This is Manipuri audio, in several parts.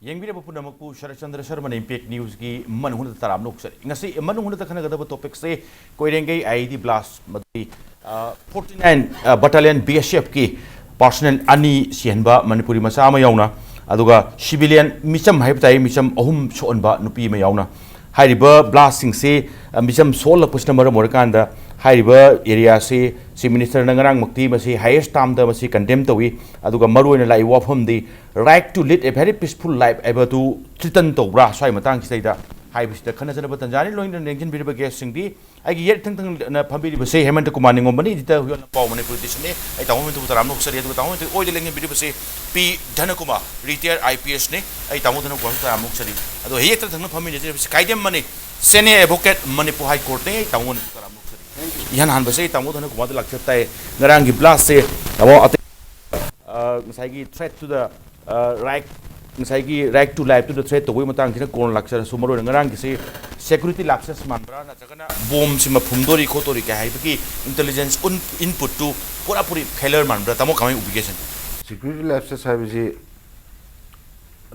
Yengbira Punamakpu, Sharatchandra Sharma, Impact News, Manung Taram Nooks. Ingasi, Manung the Kanada topics say, KOIRENGEI IED blast, 49 Battalion BSF ki, Personnel Ani Sienba, Manipuri Masama Yauna, Aduga, civilian Micham Hyptai, Micham Ohum Shonba, Nupi Mayauna. High river blasting say, Micham Sola Pustamara Morkanda, High river area say, Minister Nangarang Mukti, Masi, highest time the Masi condemned away, Aduga Maru and Lai Wafum, the right to lead a very peaceful life ever to Triton to Brass, Matang say that. High Mr. Kanazan Tanzania, Loin and Engine Video guessing the I get Pambi say Hemanta Kumar Ningomba, the Lanpao politician, I don't want to Ramok Sari, I want to oil and video say P. Dhanakumar, Retd IPS, I don't want to go to Ramok Sari. Although he hated the Khaidem Mani, Senior Advocate Manipur High Court, I don't want to go to Ramok Sari. Yan Hanbase, I want to go to Lakshata, Narangi Blast, about Sagi threat to the right. Right to life to the threat to women tank corn lecture summer and rank security lapses mambra bomb sima pumdori kotori kahibiki intelligence input to purapuri failure mambra tamo coming obligation security lapses have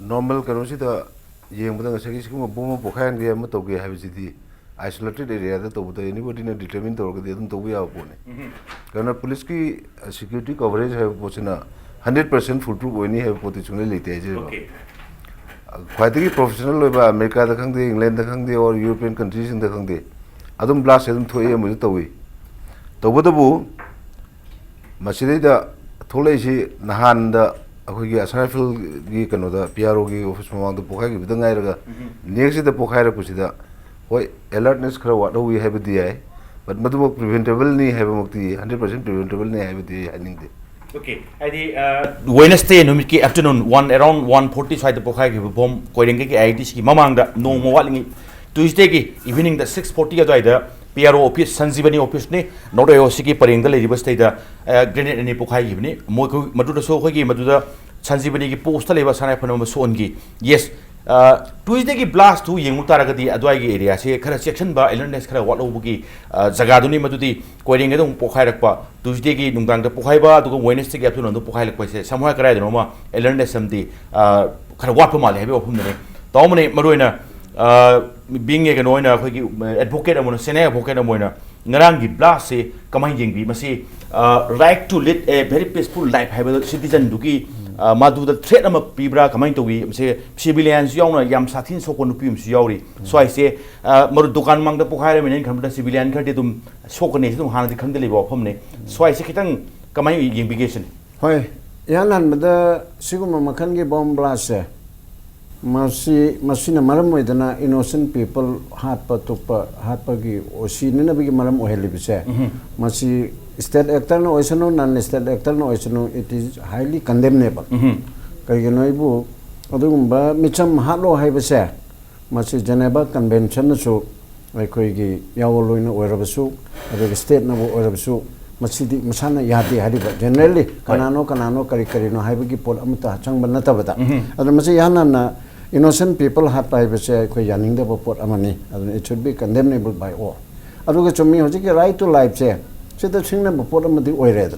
normal karosi the yeng budang sagi skum bomb pokhan ge am to ge have the isolated area that to anybody determine to ge dum to we out pone kana police ki security coverage have pochina 100% foolproof when you have potentially late. Quite a professional America, the country, England, the country, or European countries in the country. Adam blast them to a minute away. The Wadabu Masida Tolashi Nahan, the Asarfil Gikano, PRO office from the Pokaki with the Naira. Next the Pokara Pusida. Why alertness what do we have with the eye? But Madu preventable ni have a 100% preventable ni have the ending. Okay, Wednesday afternoon, around 1:45 the Pokai bomb, KOIRENGEI IED, Mamanga, no more Tuesday evening the 6:40 either PRO office, Sanzibani office, not a Osiki Paringa, River State, Grenade and Pokai evening, Maduda Sohogi, Maduda, Sanzibani postal labor Sanapanoma Songi. Yes. Tuesday blast to Yemutaragati Adwagi area, say a section by Elernes Kara Walobuki, Zagaduni Matudi, KOIRENGEI Pokarakpa, Tuesday Nungang the Pohaiba, to go Wednesday afternoon the Pohai, somewhere Karadoma, Elernes Samdi, Karawapama, heavy open the name. Dominate Marina, being a Ganoina, advocate among Senate advocate among Narangi blast, say, commanding, we must say, right to lead a very peaceful life, have a citizen Duki. Madu the threat of Pibra coming to we say civilians Yona Yam Satin Sokonupim Siori. So I say Marudukan among the Pokara and come to civilian Kaditum Sokonatum Han the Kandeli of Homne. So I say Kitan coming investigation. Why Yalan the Siguma Makangi bomb blast Masina Maram with an innocent people Harpagi or she never be Maram or Helibise. Masi state actor no oisano, non-state actor no oisano, it is highly condemnable. Kariganoibu, Odumba, Micham Halo Habese, Masi Geneva Convention, so like Yawoluino or Rabasu, the state no or Rabasu, Masidi Masana Yati Hadiba. Generally, Kanano, Karikarino, Habiki Pol Amata, Chang Banatabata. And the Masiana innocent people have Habese, Koyaning the Port Amani, and it should be condemnable by all. Aduga to me, right to life there. So the thing number four of the oil,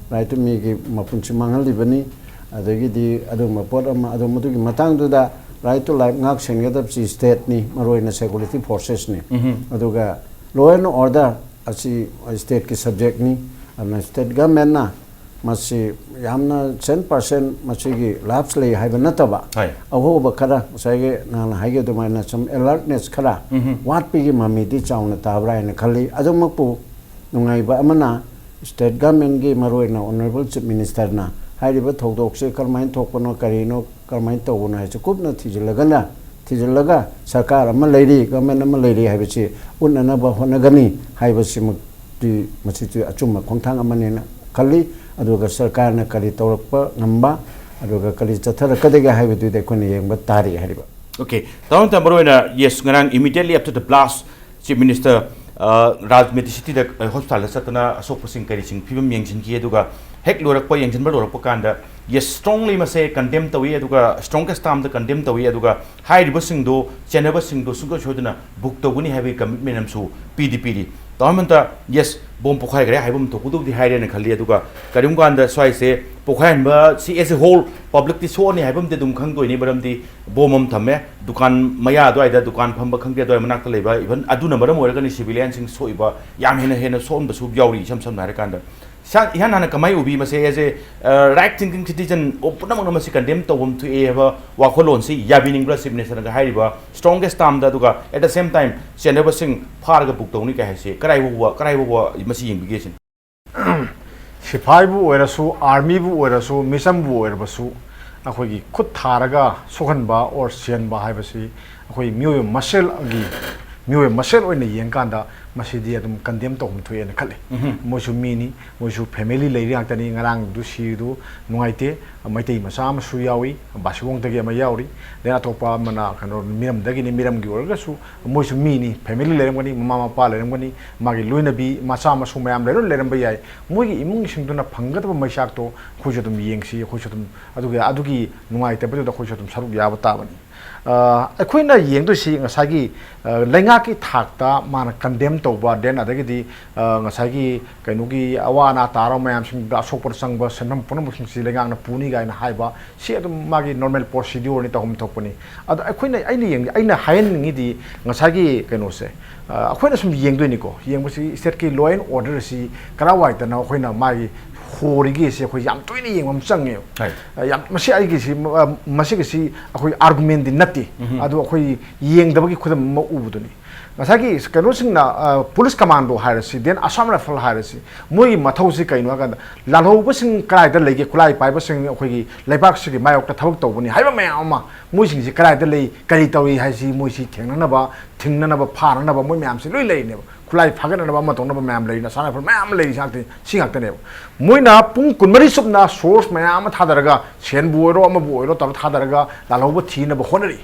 right to me, Mapunchi Mangalibani, the Adumapodam, Adumutu Matang to the right to life, Nax and get up see state ni, Maroina security forces ni, Aduga, law and order as a state subject ni, and a state government na, must see Yamna 10% Machigi lapsely have anotaba. A whole Bakara, Sage, Nan Hage to mine some alertness Kara. What piggy mammy did on the Tabra and a Kali, Adumapu. Nungaiba amana state government ge maroina honorable chief minister na haiba thokdok se karmain thokpano karino karmain tawuna ha chukupna thijalaga sarkar ama leiri government ama leiri haibachi unana ba honagani haibachi mukti masitu achuma khongthang amane na khali aduga sarkar na kari tawrakpa ngamba aduga kali chathara kadega haibatu de khone yengba tari haiba. Okay, down the maroina yes ngarang immediately after the blast chief minister Rajmeti City the hospital Satana Sopusing Karishing, Pim Yangshin Kieduga, Heck Lurapa Yangshin Lurapokanda, yes, strongly must say condemn the way Aduga, strongest time the condemn the way Aduga, high reversing do, Geneva sing do, Sugar Chodana, book the Winnie heavy commitment so PDPD. तामंता यस बोम पोखाई गरे हाइबम थोकुदु दि हाइरे न खली अदुगा करिम गांदा स्वाइ से पोखाइन बा सी एज ए होल पब्लिक ति सोनी हाइबम ते दुम खंग दोइनी बरम दि बोमम थमे दुकान मया द्वाइदा दुकान फंब खंगे द्वाइ मनाक लेबा इवन अदुना मरम ओरगनि सिविलियन सिंग सोइबा याम हेन सोन बसु याउरी सम सम नारे कांदा ihan hana kamai ubi mase as a right thinking citizen open among masi condemn to to eva wakolon si yabining blessing nation ga haiba strongest term da duga at the same time senaba sing farga book to ni ka hase karai wo masi investigation सिपाही बु ओरसु आर्मी बु ओरसु मिशन बु ओरबसु अखोगी खुद थारगा सोहनबा और सेनबा हाइबसी अखोई म्योय मसेल ओइने येंकांदा मसीदी अदुम कंडेम तोम थुएन खले मोसु मीनी मोसु family लेरि आंतनी ngarang du sidu nuaite maitei masa masu yawi baswong tagi ama yauri den atopa mana kano miram dagi ni miram gi orga su moisu mini family lerem gani mama pa lerem gani magi luina bi masa masu mayam lerem bayai moigi imung singduna phangat ba maisak to khojatum yengsi khojatum adugi nuaite ba da khojatum saruk yaba ta bani अखोइना येंदोसी ngसागी लेंगा की थाकता माना कंडेम तोबा देन अदगदी ngसागी कैनुगी अवाना तारो मयाम सिंग असोपर संग सनम पुनम सिंग लेंगा न पुनी गायना हाइबा सी अदम मागी नॉर्मल प्रोसीड्यूर नि तहम थोपनी अद अखोइना आइना हायन निदी ngसागी कैनोसे अखोइना सुम येंदोनिको येंबसी स्टेट की लॉ एंड ऑर्डर सी करावाइतना अखोइना मागी होरिगी से अखोइ याम तोइनी येंगम चंगे याम मसी आइगी सी मसी की सी अखोइ आर्गुमेंट दि नति अदु अखोइ येंगदबगी खुदम म उबुदुनी ngसागी कनो सिंगना पुलिस कमांडो हायरसी देन असम राइफल हायरसी मोई मथौसी कैनो का लालहौब सिंग कराइदा लेगे खुलाई पाइबा सिंग अखोइगी लेबाक सिगी मायोक्ता थबक तौबनी हाइबा मयामा मोई सिंगसी कराइदा ले करी तौई हाइसी मोइसी थिंगननबा फारनबा मोई मयामसी लोइ लेनेबा खुलाई फागननबा मतौनबा मयाम लेना सानाफल मयाम लेइ साक्ति सिंगाक्तनेबा मोइना पुंग कुनमरी सुबना सोर्स मयाम थादरगा सेनबु ओरो अमबु ओरो तर थादरगा लालहौब थिनबा होनरी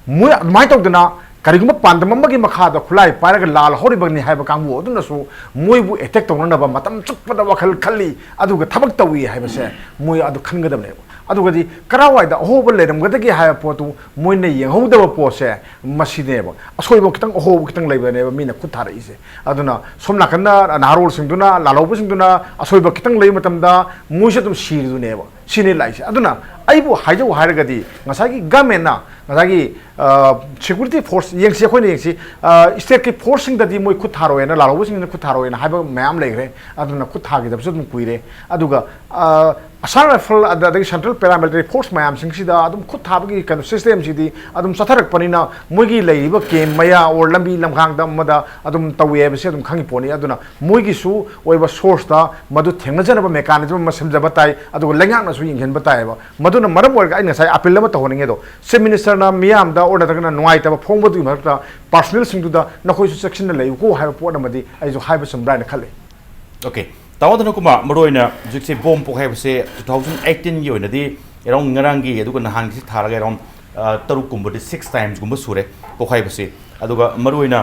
मोइ माइ तौदना करिगुम पांदमम्बगी मखादा खुलाई पारग लाल होरिबगनि हाइबा कांगु अदुनसु मोइबु अटैक तौननबा मतम चुकपदा वखल खल्ली अदुगा थबक तौई हाइबसे मोइ अदु खनगदबने अदुगदी करावाइदा अहोब लेरमगदगी हाइबा पोतु मोइने येंहौदबा पोसे मसिनेबा असोइबो खितंग अहोब खितंग लेबनेबा मीना खुद थारइसे अदुना सोमना कन्ना नारोल सिंगदुना लालौब सिंगदुना असोइबो खितंग लेइ मतमदा मोइसे तुम सिरदुनेबा सिने लाइसे अदुना आइबु हाइजौ हारगदी ngसागी गवर्नमेंटना ngसागी सिक्योरिटी फोर्स येंगसी अखोइने येंगसी स्टेट की फोर्स सिंगददी मोइ खुद थारोयना लालौब सिंगना खुद थारोयना हाइबा मयाम लेग्रे अदुना खुद थागिदबसु तुम कुइरे अदुगा असम राइफल अदगी सेंट्रल पैरामिलिटरी फोर्स मयाम सिंगसिदा अदुम खुद थाबगी कनो सिस्टम सिदी अदुम सथरकपनिना मोइगी लेइबा केम मया और लंबी लमखांगदा मदा अदुम तवेबसे अदुम खंगी पोनी अदुना मोइगिसु ओइबा सोर्स दा मदु थेंगजनबा मेकानिजम मसमजबा ताई अदुगा लेंगांगनासु यिंगहेनबा ताइबा मदुना मरम ओरगा आइ ngसाइ अपील अमा तहोनिंगेदो चीफ मिनिस्टर ना मियाम दा और दगना नुआइतबा फोंबदु मरता पर्सनल सिंगदुदा नखोइसु सेक्शन लेइको हाइबा पोट अमदि आइजो हाइबा समब्राइन खले okay Tao Dhanakumar मरोइना जिक्से bomb पोखाइबसे 2018 योइनदी around ngaranggi aduga nahangi tharaga around taruk kumbadi 6 times gumba sure pokhai aduga maruina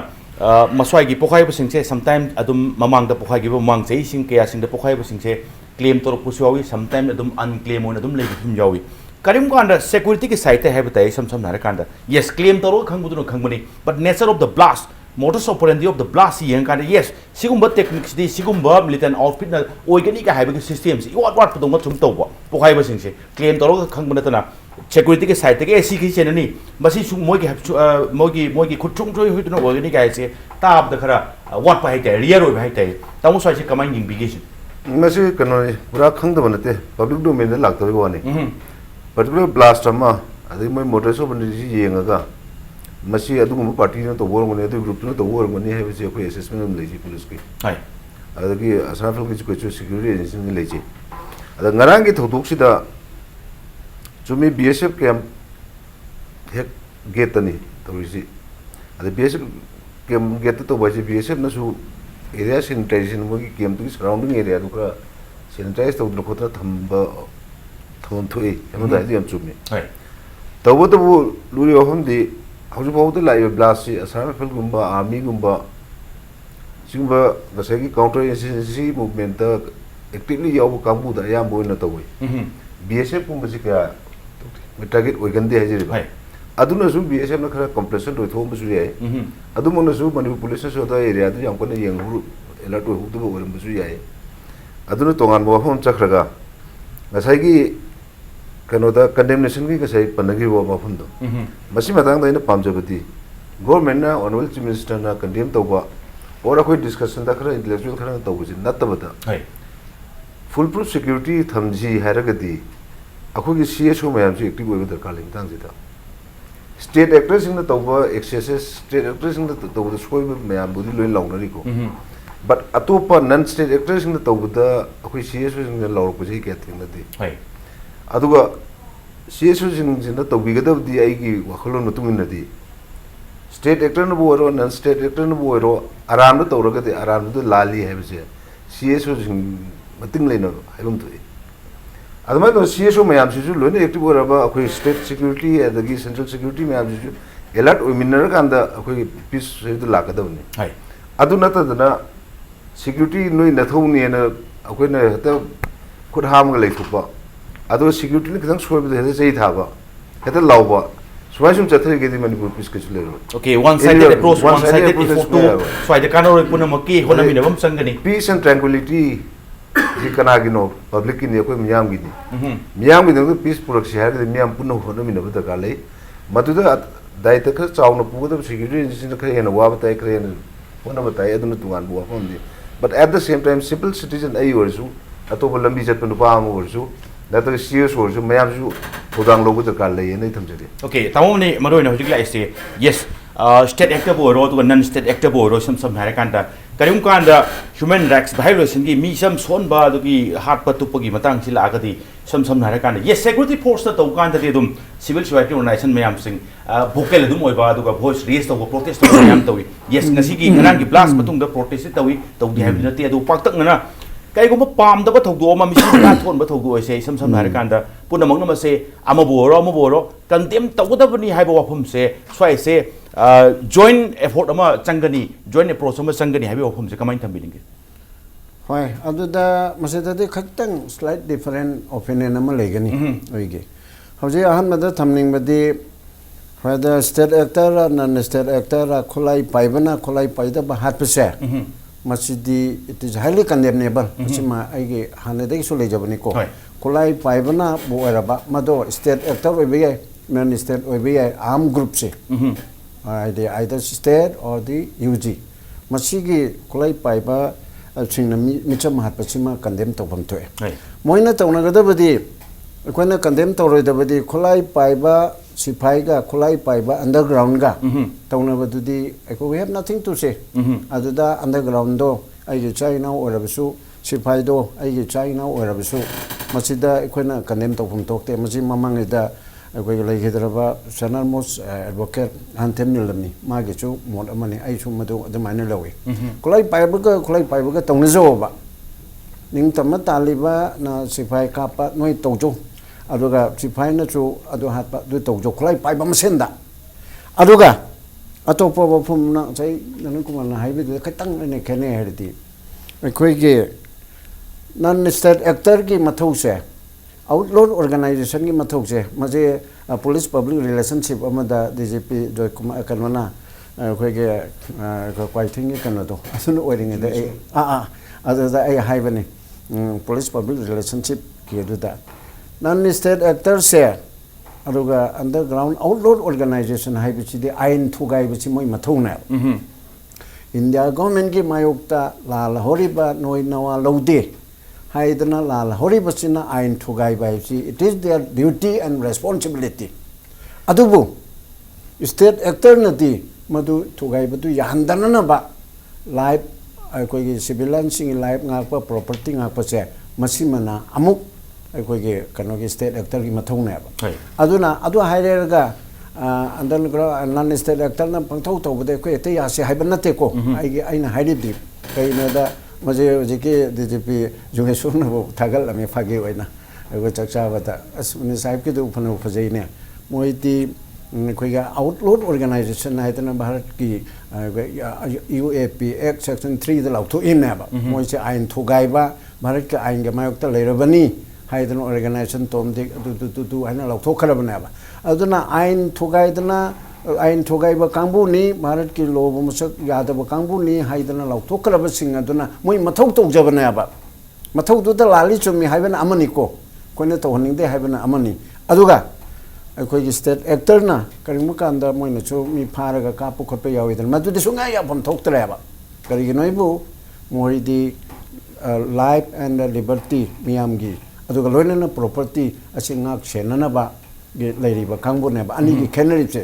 maswai gi pokhai singse sometime adum mamang da pokhai gi mamang sei sing kaya sing da pokhai singse claim torok pusuawi sometime adum unclaim on adum legi thum jawi karim kanda security ki site hai batai sam nare kanda yes claim torok khangbudu khangbani but nature of the blast modus operandi of the blast yang kanda yes sigumba techniques di sigumba militant outfit na oigani ka haiba systems what pudong chum tawba pokhai singse claim torok khangbana tana security ke site ke AC ki chenani basi su mogi khutung joi huituna oigani ka ase tab da khara what pa hai tai real oi hai tai tamu sai se kamai investigation masi kano pura khangda banate public domain la lagta ko ani particular blast ama adi moi motor so bani ji yenga masi adugum party na to borngone adu group na to borngone hai basi ko assessment am leji police ki hai adagi asrafal ki ko security agency ni leji ada ngarang ki thoduk sida chumi BSF camp hek gate ani to risi ada BSF camp gate to basi BSF na su area sanitization mo ki camp to surrounding area du ka sanitize to no khotra thamba thon thui amada di am chumi hai tawo to luri ohum di hauju bawu de live blast si asara fel gumba army gumba singba gasai ki counter insurgency movement ta actively yaw kambu da yam boina tawi BSF gumba si ka target oigande hajiri hai aduna su BSF na khara compression roi thom su ye adumona su Manipur police so da area du yam ko ne yang alert to the over Musuya. I don't know Tongan Wafon Chakraga. As I give Canada condemnation, we can say Panagi Wafundo. Masimatang in the Pamjabati. Government on which minister condemned Toba or a quick discussion that intellectual current was not the matter. Foolproof security Thamji Haragati. A quick CSO may have active with the Kalim Tanzita. State actors in the Toba excesses, state actors in the Toba School may have Budi Lonarico. But Atopa non state actors in the Toba, which CSOs in the law was getting the day. Aduga CSOs in the Tobiga of the Aigi, Wakolon Tuminati. State actor no Boro, non state actor no Boro, around the Toragati, around the Lali have said. CSOs in Matingleno, I don't do it. Otherwise, CSO may have to learn active about state security and the central security may have to a lot of mineral and the piece of the Lakadoni. Adunata security no in the Tony and a could harm a lake football. Other security can swim with the Zay Hava, at a lava. So I should get him Manipur peace. Okay, one-sided approach, one-sided approach. So I can't Punamaki, Honam Sangani. Peace and tranquility. Kanagino, public in the Miami. Miami, the peace production had the Miam Puno Honam of the Galley. Matuda, Dietaka, sound of Puda security in the Korean, Wabata Korean, one of the Tayadun to one. But at the same time, simple citizen Ayursu, Atopalambi Japan or so, that is serious or so, Mayamsu, Podang Logo the Galley and Nathan. Okay, Tamoni Marino, I say, yes, state actor or to a non state actor or some Harakanta. Kariumkanda human rights violation gi mi sam son ba du gi hat pa tupagi matang sila agadi sam Harakanda. Yes, security force na tawkanda de dum civil society organization mayam sing vocal dum oi ba du ga voice raise to protest mayam tawi. Yes, ngasi gi ngan gi blast matung da protest tawi di have na te du paktak na kai go pam da ba thogdo ma mi ka thon ba thogdo oi se sam Harakanda punamang na se amaboro condemn tawda hai ba wafum se swai se joint effort ama changani joint approach ama changani habi ofum se kamai thambilinge hoi aduda maseda de khaktang slight different opinion ama legani oige hauji ahan mada thamning badi whether state actor or non state actor khulai paibana khulai paida ba hat pese masidi it is highly condemnable masima aige hanade so lejabani ko khulai paibana bo eraba mado state actor oibe non state oibe arm group se either state or the UG. Masigi Kulai Paiba, Micham Hapachima condemned to them to it. Moina Tonagabadi, when I condemned to Redabadi, Kulai Paiba, Sipaiga, Kulai Paiba, underground ga, Tonabadi, we have nothing to say. Aduda underground do, I China or Abisu, Sipaido, I China or Abisu, Masida, Equina condemned to them talk, Mazima Mangida. Aku lagi kita apa, sana mus advocate hantem ni lemni, magi tu mod amani, ayu tu madu ada mana lawi. Kulai payah berke tong nezo ba, ning tamat taliba na sipai kapa noi tojo, aduga sipai na tu adu hat ba du tojo kulai payah masenda, aduga, atau apa pun na saya nanti Kumar na hai betul, ketang ni kene herdi. Aku lagi non state actor ki matau se. Outlaw organization ki mathok se maje police public relationship amada DGP joy Kumar kanwana khoi ge kwai thing ki kanu to asun oiring de ada ai hai bani police public relationship ki du da non state actor se aruga underground outlaw organization hai bichi de ain thugai bichi moi mathok na India government ki mayokta la horiba noi nawa laude Haidana lal horibasina ain thugai baisi it is their duty and responsibility adubu state actor nati madu thugai batu yahandana na ba life koi gi civilian sing life ngak property ngak se masimana amuk koi gi kano gi state actor gi mathong na ba aduna adu hairega underground non state actor na pangthau to bade ko ete ya se haibana te ko ai gi aina haidi kai na da Maje jiki DGP Jugesur na bo tagal ami fagi waina ago chakcha bata asuni sahib ki do phano phajai ne moiti koiga outlaw organization na itana bharat ki UAP Act section 3 da lauto in na ba moi se ain thugai ba bharat ka ain ga mayok ta leirabani haidana organization tomdik tu haina lauthok kharabane ba aduna ain thugaidana ain thugaiba kangbu ni bharat ki lob musak yadaba kangbu ni haidana lauthok kharaba sing aduna moi mathau tawjabane ba mathau du da lali chumi haibana amani ko koina tawhning de haibana amani aduga अखोई स्टेट एक्टर ना करीम कांदा मोइना चो मी फारगा कापु खपे याविदन मदुदि सुंगा या फम थोक्तरेबा करीगी नोइबु मोरिदि लाइफ एंड लिबर्टी मियामगी अदुगा लोइना प्रॉपर्टी असि ngak senanaba ge leiriba kangbuneba ani gi khenaripse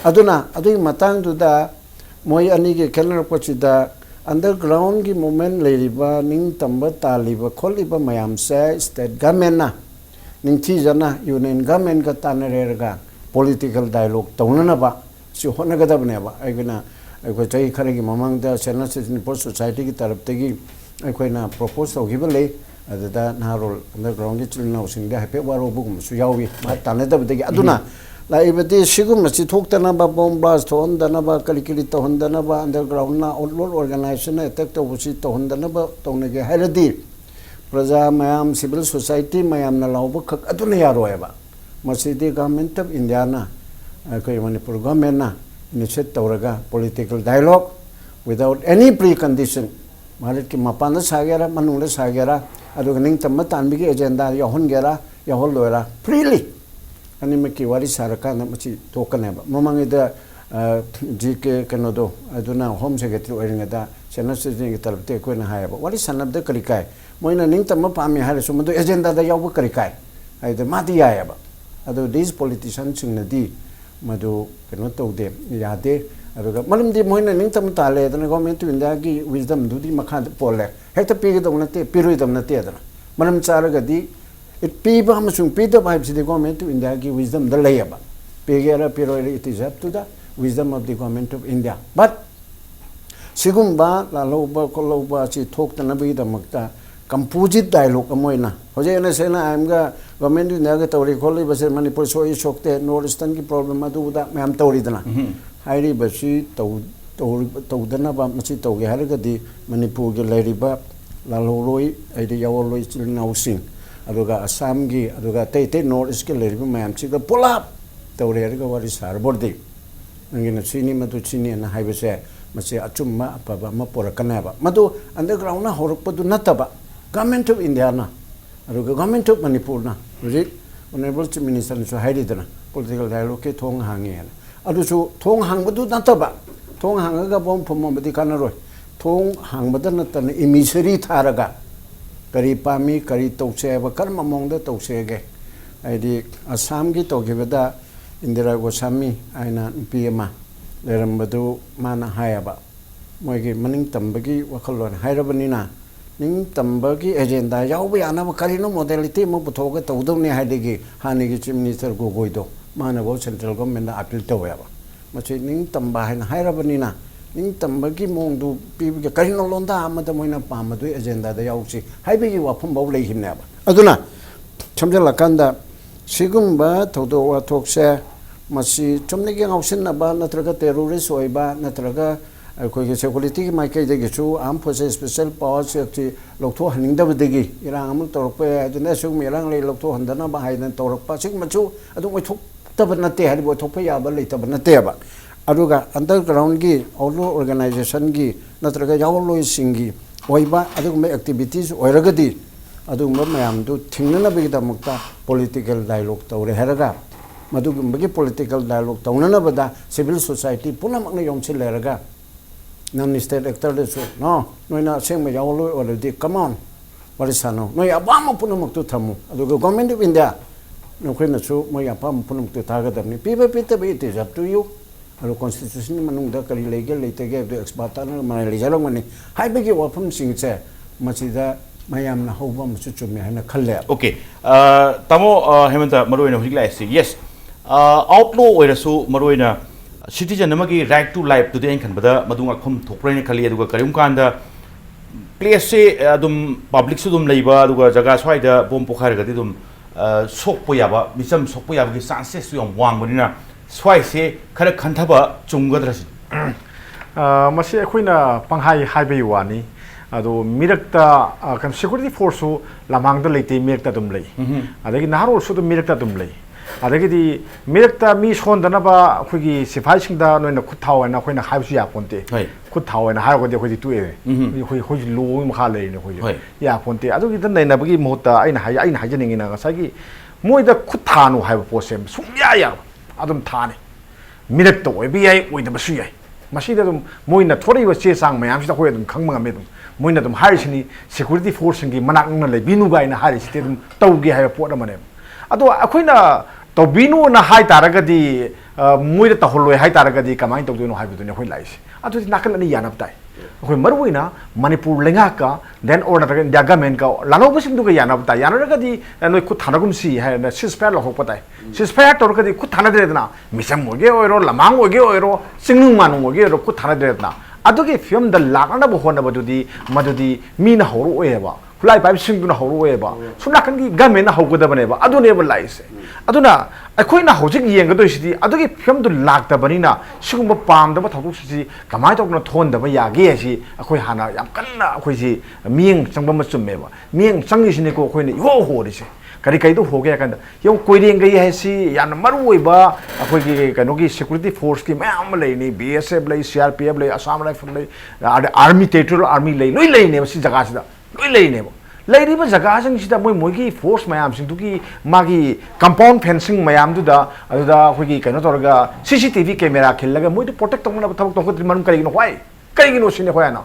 aduna adui matang duda moi ani gi khenarapachida underground gi movement leiriba ning tamba taliba kholiba mayam se state government na ning jana union government ka tanarega political dialogue taunana ba si hona ga dabne ba aigna ai chai kharegi mamang da channel Manipur society ki taraf tegi ai na propose to give le adada narol underground ki chilna using da happy waro bugum su yawi ma tanada degi aduna la ibati sigum si thoktana ba bomb blast hondana ba kalikili to hondana ba underground na all organization attack to busi to hondana ba tonege hairadi प्रजा मैम सिविल सोसाइटी मैम लाब खक अदुन यारोयबा मसीदी गवर्नमेंट ऑफ इंडिया ना कोई मणिपुर गवर्नमेंट ना इनिशिएट तौरगा political dialogue without any pre condition Bharat की मपान सागेरा मनुंग सागेरा अदुग निंग तम तानबिगे एजेंडा याहोनगेरा याहोल लोरा फ्रीली अनि मकी वारी सारका न मची तोकनेबा ममंगेदा जी के कनोदो अदुना होम सेक्रेटरी ओइरिंगदा सेना सिजन की तरफ ते कोई ना हायबा वारी सनब दे करिकाय मोइना निंग तम पामी हारे सो मदो एजेंडा दा याव करिकाय आइदे मादी यायबा अदो दिस पॉलिटिशियन सिंगनदी मदो कनो तौदे यादे अदुगा मलमदी मोइना निंग तम ताले दन गवर्नमेंट इंडिया की विजडम दुदी मखा पोले हेक्ट पीगे दम नते पिरुई दम नते दन मलम चारगदी इट पीबा मसुंग पीदा बाइब सिदे गवर्नमेंट इंडिया की विजडम द लेयबा पीगेरा पिरोय it is up to the wisdom of the government of India. But sigumba la loba koloba si thok ta nabi da makta composite dialogue amoina hoje na sena am ga government india ga tawri kholi base Manipur so I sokte northeastern ki problem adu da mam tawri dana hairi basi taw dana ba masi taw ge har ga di Manipur ge lairi ba la loroi ai de yawoloi chilna using aduga Assam gi aduga te northeast ke lairi ba mam chi ga polap tawri har ga wari sar bordi angina chini matu chini na haibase mase achumma apaba ma porakanaba matu underground na horokpadu nataba government of India na aruga government of Manipur na right honorable chief minister so haidana political dialogue ke thong hangi adu su thong hangbadu nataba thong hangaga bom phomobadi kanaroi thong hangbada natana emissary tharaga kari pami kari tause ba karma mongda tause ge aidi Assam gi togibada Indira Goswami aina piyama lerambadu mana hayaba moigi maning tambagi wakhalon hairabanina ning tambagi agenda yawba yana karino modality mo puthoga tawdawni haidegi hanigi chief minister gogoido mana go central government na appeal tawaba machi ning tamba haina hairabanina ning tambagi mongdu pibiga karino londa amada moina pamadu agenda da yawsi haibegi wafam baw leihimnaba aduna chamjala kanda sigumba thodo wa thokse masi chomne ge ngausin na ba natraga terrorist oiba natraga koi ge security ki maikai de ge chu am forces special powers secti loktho haning da bedegi irang amul torpe aduna sug mirang le loktho handana ba haidan torpa sik machu adu oi thok tabanate hari bo thokpa ya ba le tabanate ba aduga underground gi all organization gi natraga yawloi singi oiba adu me activities oiragadi adu mayam du thingnana be da mukta political dialogue tawre heraga madugumbi political dialogue taunana bada civil society punamakna yomsil leraga non state actor de so no noina sengma yawlo already come on warisano noi abama punamaktu thamu aduga government of India no khina so moi apam punamaktu tagadamni piba pita be it is up to you aro constitution manung da kari lege leitege do expert na mana lejalong mani haibegi wafam singche masida mayam na hoba musu chumi hana khalle okay tamo Hemanta maroina higla isi yes outlaw oirasu maroina citizen amagi right to life today kan bada madunga khom thokprani khali aduga karim kanda place se adum public su dum leiba aduga jaga swaida bom pokhar gadi dum sokpo yaba misam sokpo yaba gi chances su yam wang bonina swai se khara khanthaba chunggadra si masi akhoi na panghai haibai wani ado mirakta kan security force su lamang da leite mirakta dum lei adagi nahar su dum mirakta dum lei adagi di mirakta mi son dana ba khogi sifai sing da noina khuthaw na khoina haisu ya ponte khuthaw na har ko de khoi tu e khoi lo ma kha lei ne khoi ya ponte adagi dan nei na bagi mohta aina hajaning ina sagi moida khuthanu haiba posem sumya ya adum thane mirakta oi bi ai oi da basu yai masida dum moina thori wa che sang mayam sida khoi dum khangma me dum moina dum harisini security force ngi manak na le binu ga ina harisite dum tawge haiba pot amane ado akoina to binu na hai taragadi moida tahuloi hai taragadi kamai to duno haibu duno khoi laisi ado nakal ani yanap tai khoi maruina manipur lenga ka then or na government ka lalo busim du ga yanap tai yanagadi noi khu thanagum si hai na sispair lo hopatai sispair tor ka di khu thanadre na misam moge oiro lamang oge oiro singnu manu oge ro khu thanadre na ado ge film da lagana bo hona badudi madudi mina horu oeba Fly pipe sing na horo eba sumna kan gi game na hogoda bane ba adu ne ba laise aduna akoi na hojik yeng ga do sidi adu gi film du lagta bani na sigum ba pam da ba thok si kamai tok na thon da ba ya ge si akoi hana yam kan na akoi si mieng chang ba ma chum me ba mieng chang gi sini ko akoi ne yo ho ri se kari kai do ho ge kan da yong koirengei hai si yan maru oi ba akoi gi kano gi security force ki ma lai ni BSF lai CRPF lai Assam Rifle lai army territorial army lai ne si jaga si da loi leine bo leiriba jaga sang sida moi moigi force mayam sing duki magi compound fencing mayam du da aduda hoigi kaino torga CCTV camera khillaga moi protect tongna thok tong ko manum kari no hwai kari no sine hwai na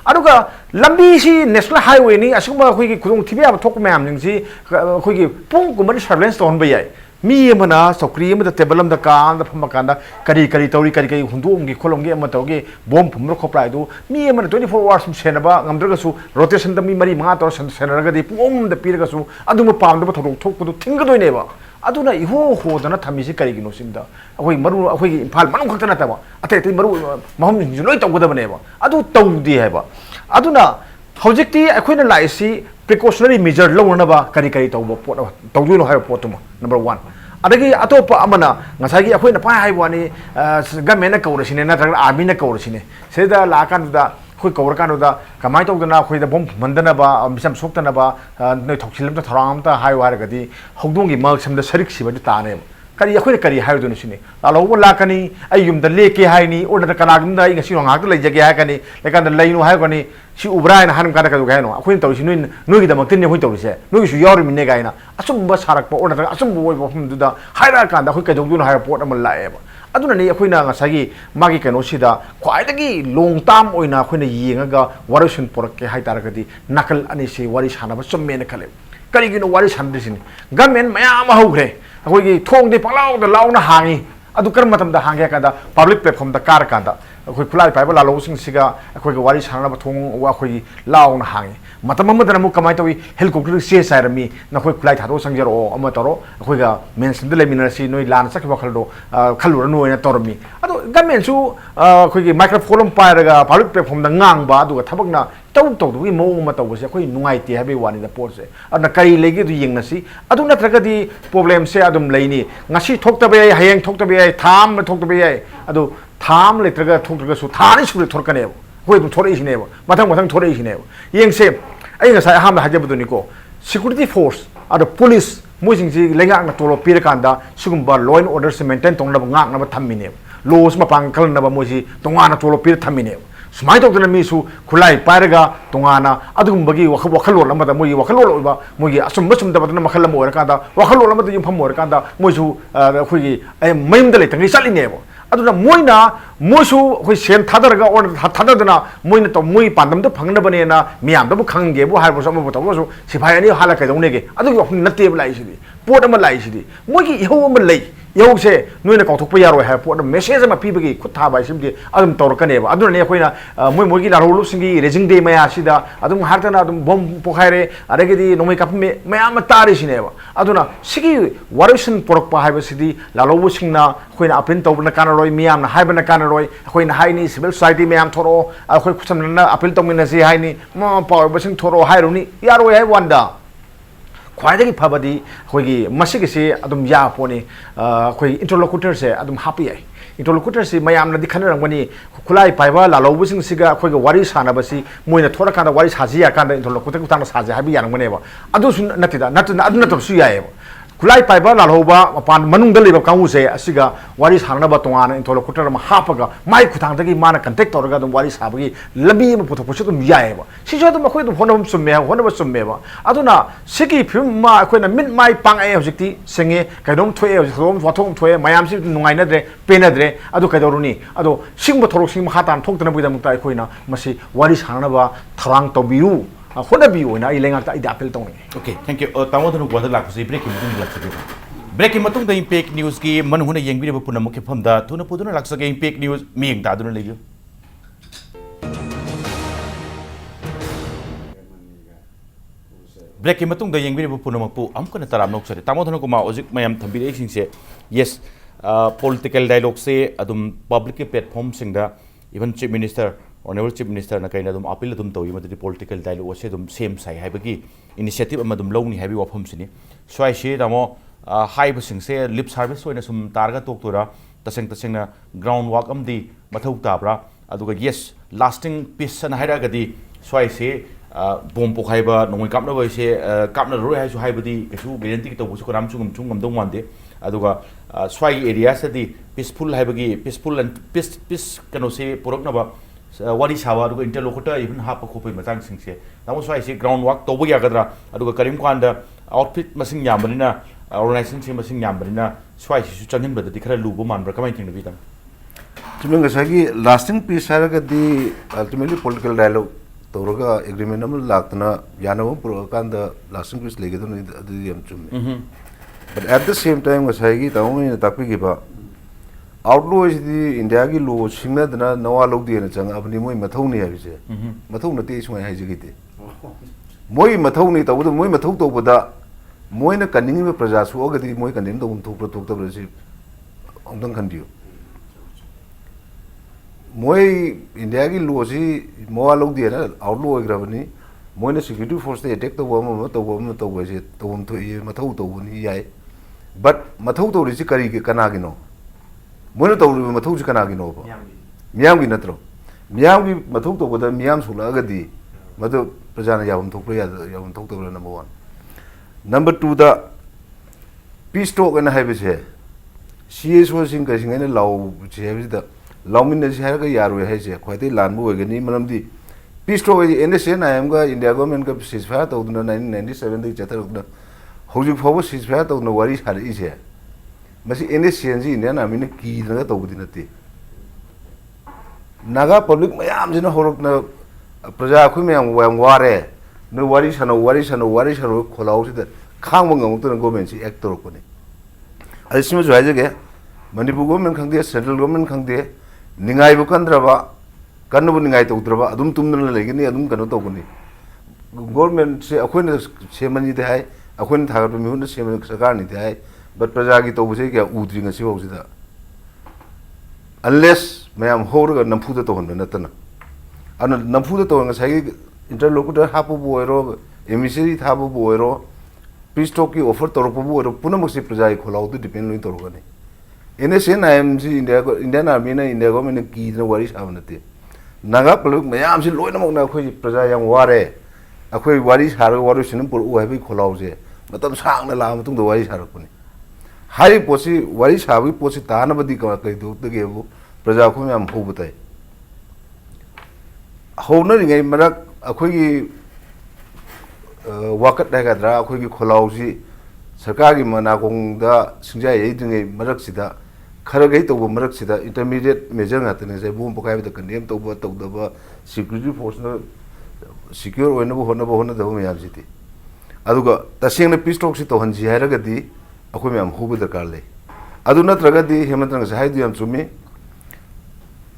aduga lambi si national highway ni asuma hoigi khudong thibi ab thok mayam ning si hoigi pung kumari surveillance ton ba yai mi mana sokri ma da table da ka da phama kan da kari tori kari hundum gi kholom gi ama to gi bomb phumro khoplai du mi mana 24 hours sena ba ngamdra ga su rotation da mi mari ma to sena ga di pum da pir ga su adu ma pam da ba thok thok du thing ga doi ne ba adu na iho ho da na thami si kari gi no sim da akoi maru akoi phal manung khak na ta ba ate te maru mahom ni loi tong ga da ba ne ba adu tong di hai ba adu na hojikti akoi na lai si precautionary measure lo na ba kari to ba pot to du no hai pot ma number 1 adagi atopa amana ngasagi akhoi na pai hai wani government na kaurasine na tag army na kaurasine seda la kan da khoi kaur kan da kamai to na khoi da bom mandana ba misam sokta na ba noi thokchilam ta tharam ta hai war gadi hogdong gi mak sam da sarik siba ta ne kari akhoi kari hai do sine la lo la kani ayum da leke hai ni order da kana gum da inga si ngak la jage hai kani lekan da lainu hai kani si ubrai na hanum kana ka ga no akhoi to si noi gi da mak tin ne hoi to se noi su yor mi ne ga ina asum ba sarak pa order asum bo bo hum du da hai ra kan da khoi ka jong du na hai port am la e ba aduna ni akhoi na ngasagi magi kano sida khwai da gi long tam oina akhoi na yenga ga warusun porak ke hai tar ga di nakal ani se wari sana ba chum me na khale kari gi no wari san de sin government maya ma ho gre akhoi gi thong de palaw da law na hangi adu kar matam da hangya ka da public platform da kar ka da akhoi khulai pai ba la lo sing siga akhoi ga wari sana ba thong wa akhoi law na hangi matam ma da mu kamai tawi helicopter se sai rami na khoi khulai thado sangjaro ama toro akhoi ga mention de lemina si noi lan sak ba khaldo khalur no na tormi adu government su akhoi gi microphone pa ra public platform da ngang ba adu ga thabak na tau du mo ma tau se akhoi nungai te habi wani da port se adna kai legi du yeng na si adu na traga di problem se adum leini ngasi thok ta be hayeng thok ta be tham thok ta be adu tham le traga thok traga su thani su thor ka ne hoi dum thore isine ba mathang thore isine ba yeng se ai nga sai ham haje bu ni ko security force adu police mo jing ji lenga na tolo pir kan da sugum ba law and order se maintain tong na ba ngak na ba thammi ne laws ma pang khal na ba mo ji tonga na tolo pir thammi ne sumai to na mi su khulai paraga tongana adum bagi wakhalol amada moi wakhalol ba moi asum basum da badna makhal mo ra kada wakhalol amada yum pham mo ra kada moi su khoi ai maim da le tangi sali ne bo aduna moina moisu khoi sen thadaraga or thadadana moina to moi pandam da phangna bane na miam da bu khangge bu har bo sam bo to so siphai ani hala ka dong ne ge adu yo natte ba lai sidi pot ama lai sidi moi gi yo ma lai yo se noina ka thok pa yaro ha pot message ma pi bagi khutha bai sim de adum tor ka ne ba aduna ne khoina moi gi la ro lu singi rejing de maya sida adum hartana adum bom pokhaire arege di nomai kap me mayam tari sine ba aduna sigi warusun porok pa hai ba sidi la lo bu singna khoina apin to na kana roi miam na hai ba na kana roi khoina hai ni civil society meyam thoro khoi khusam na apil to mina si hai ni ma power ba sing thoro hai ro ni yaro hai wanda ख्वाइदगी फबदी अखोगी मसिग से अदुम या पोनी अखोई इंटरलोक्यूटर से अदुम हापी है इंटरलोक्यूटर से मयाम नदी खनरंगनी खुलाई पाइबा लालौबसिंग सिगा अखोई वारी सानबसी मोइना थोरकांदा वारी साजी याकांदा इंटरलोक्यूटर कुतांग साजी हाबी यारंगनेबा अदुसु नतिदा नतु याएबा खुलाई पाइबा लालौबा मपान मनुंग दलिबा कांगुसे असिगा वारी सानबा तोंगान इंटरलोक्यूटर म हापगा माइ खुतांगदगी माना कंटेक्ट तौरगा दम वारी साबगी लंबी म पुथोकपुसु दम याएबा सिजो दम अखोई दम होनबम सुम्मे होनबा सुम्मेबा अदुना सिगी फिल्म मा अखोइना मिन माइ पांगए हजिकती सेंगे कैदोम थोए हजिकदोम वाथोम थोए मयाम सि नुंगाइनद्रे पेनद्रे अदु कैदोरुनी अदु सिंग थोरक सिंग हातान थोक्तना बुइदमता अखोइना मसि वारी सानबा थरांग तौबिरु होनबी ओइना इलेंगाता इदा अपील तौनी ओके थैंक यू तामो धनु ग्वादा लाखुसी ब्रेक की मतुंग लाखसगे ब्रेक की मतुंग द इम्पैक्ट न्यूज की मन हुने येंगबिरे पुना मुख्य फमदा थुना पुदुना लाखसगे इम्पैक्ट न्यूज मियंग दादुना लेगु ब्रेक की मतुंग द येंगबिरे पुना मपु अमकन तराम नोक्सरे तामो धनु कुमा ओजिक मयम थंबिरे सिंगसे यस पॉलिटिकल डायलॉग से अदुम पब्लिक के प्लेटफॉर्म सिंगदा even chief minister honourable chief minister ना कहीं अदुम अपील अदुम तौई मदुदी पॉलिटिकल डायलॉग से अदुम सेम साइ हाइबगी इनिशिएटिव अदुम लौनी हाइबी वाफम सिनी स्वाइ से तामो हाइब सिंगसे लिप सर्विस होइना सुम तारगा तोक्तोरा तसेंग ग्राउंड वर्क अमदी मथौ ताब्रा अदुगा यस लास्टिंग पीस सन हाइरागदी स्वाइ से बोम पोखाइबा नोंगै कापना से कापना रोय हाइसु हाइबदी केसु गेरेंटी की तौबुसु कराम चुंगम दौ मानदे अदुगा स्वाइ एरिया से पीसफुल हाइबगी पीसफुल एंड पीस कनो से पुरकनबा वारी सावा अदुगा इंटरलोक्यूटर इवन हाप खोपै मचांग सिंगसे तामो स्वाइ से ग्राउंड वर्क तौबो यागद्रा अदुगा करीम कांदा आउटफिट मसिंग यामबनिना ऑर्गेनाइजेशन से मसिंग यामबनिना स्वाइ सिसु चंगनबदि खरा लुबो मानब्रा कमाइ थिंगनबि दम तुमंग सगी लास्टिंग पीस हारगदी अल्टीमेटली पॉलिटिकल डायलॉग तौरगा एग्रीमेंट अम लाक्तना यानबो पुरकांदा लास्टिंग पीस लेगेदन अदि यम चुmme but at the same time गसाइगी ताउमिन ताकपिगिबा आउटलो इस इंडिया की लो सिंगना नवा लौदी न चंग अपनी मोई मथौनी हाबिसे मथौ नते सुय हाइजिगिते मोई मथौनी तबद मोई मथौ तोबदा मोइना कनिंग प्रजा सुगदी मोई कनिंग तो थोक थोक से अंदं खंदियो मोई इंडिया की लो से मोवा लौदी न आउटलो होग्रबनी मोइना सिक्योरिटी फोर्स ते अटैक तो बसे तो मथौ तोबनी याय बट मथौ तोरिसी करी के कनागिनो मोइना तौर मथौ से कनागिनो मियाम की नत्रो मियाम की मथौ तोबदा मियाम सुलागदी मदो प्रजाना यावम थोक यावम थोक तो नंबर 1 नंबर 2 दा पीस टॉक एना हाइबसे सीएसओ सिंग कसिंग लाउ से हाइबदा लाउमिन से हारगा यारो हाइसे ख्वाइदै लानबो होगनी मरमदी peace talk NSN IM India government का सीजफायर तौदना 1997 दी चतरना हौजिक फावो सीजफायर तौदना वारी सारिसे मसी एनएसएन जी इंडियन आर्मी ने कीदना तौबदी नते नागा पब्लिक मयाम जिना होरकना प्रजा खुइ मयाम वारे न वारी सनो खोलाउ से खांग गमतन गवर्नमेंट से एक्ट तौरकोने असिम जुहाइजगे मणिपुर गवर्नमेंट खंगदे सेंट्रल गवर्नमेंट खंगदे निंगाइबो कंद्रबा कन्नबो निंगाइ तौद्रबा अदुम तुमदन लेगनी अदुम कनो तौगनी गवर्नमेंट से अखोइन सेमनी दे हाय अखोइन थागत मिहुन सेमन सरकार नि दे हाय बट प्रजा की तौबसे क्या उद्रिंग से होसिदा अनलेस मयाम होरगा नमफुदा तौहन नतना अन नमफुदा तौंग साइ इंटरलोक्यूटर हापबो ओइरो एमिसरी थाबो ओइरो पीस टॉक की ऑफर तौरपबो ओइरो पुनमक्सी प्रजा की खोलाउ तो डिपेंड लोइन तौरगनी एनएसएन आईएम जी इंडियन आर्मी ने इंडिया गवर्नमेंट की वारी साब नते नागा पब्लिक मयाम से लोइनमक ना अखोइ प्रजा याम वारे अखोइ वारी सार वारो सिनम पुर ओहाबी खोलाउ जे मतम सांगना ला मतुंग दो वारी सारकनी हाई पोसी वारी साबी पोसी तानबदी कई दोगेबो प्रजा को मयाम होबताई हौनरिङै मरक अखोइ वाकट हैगद्रा अखोइ खोलाउ जी सरकार की मनाकोंदा सिंजाय यैद्रिङै मरक सिदा खरगै तौब मरक सिदा इंटरमीडिएट मेजर ngaतने जे बुम पकाइबद कन्डेम तौब तौदब सिक्योरिटी फोर्स न सिक्योर ओइनबो होनदब मयाम सिति अदुगा तसेंगना पीस टॉक से तोहनजी हारगदी अखोइ मयाम होब दरकार ले अदु नत्रगदी हेमंत नग हाइदु याम चुमी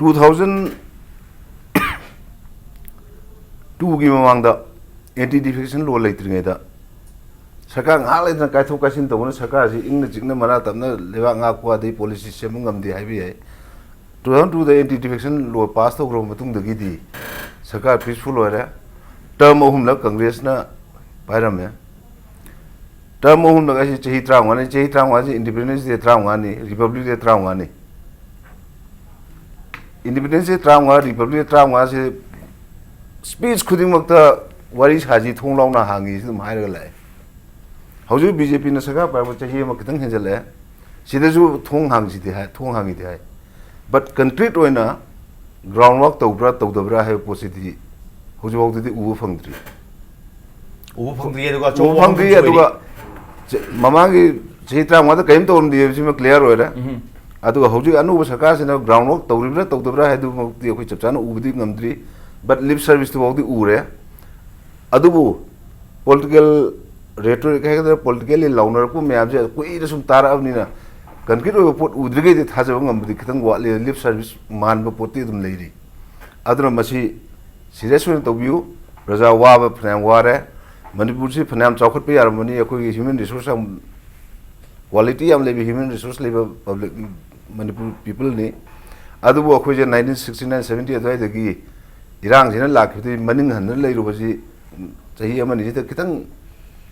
2002 की ममांगदा एंटी डिफेक्शन लॉ लेत्रिङैदा सरकार ngaleina kaithok kaisin tawna सरकार से इंगना चिकना मना तमना लेवा ngakwa dei policy sem ngamdi haibi hai 2002 da anti defection law pass तौग्रो मतुंग दगी दी सरकार पीसफुल होरे टर्म अहुम ला कांग्रेस ना पाइरमे term ohun na si chahi traungani si independence day traungani republic day traungani independence day traunga republic day traunga si speech khuding makta wari saji thonglong na hangi si mai ra lai hauju BJP na saka pa chahi ma kitang henjale sida ju thong hang si de hai thong hangi de hai but concrete oina groundwork tawbra tawdabra hai positi hauju bau de u phangdri aduga mamagi chitra ma da kaim to ndi si ma clear hoira aduga hauji anu sarkar sina groundwork tawribra tawdabra hai du mukti khoi chapchana ubdi ngamdri but lip service to bau di ure adubu political rhetoric hai da politically launer ko me abje koi da sum tara abnina concrete pot udrige de thajaba ngamdi khitang wa lip service man ba poti dum leiri aduna masi serious wen tawbiu raja wa ba phram ware Manipur si phanam chawkhat pe yarmani akoi human resource quality am lebi human resource lebi public Manipur people ni adubu akoi je 1969 70 adwai dagi irang jina lakhthi maning han leiru basi chahi amani jita kitang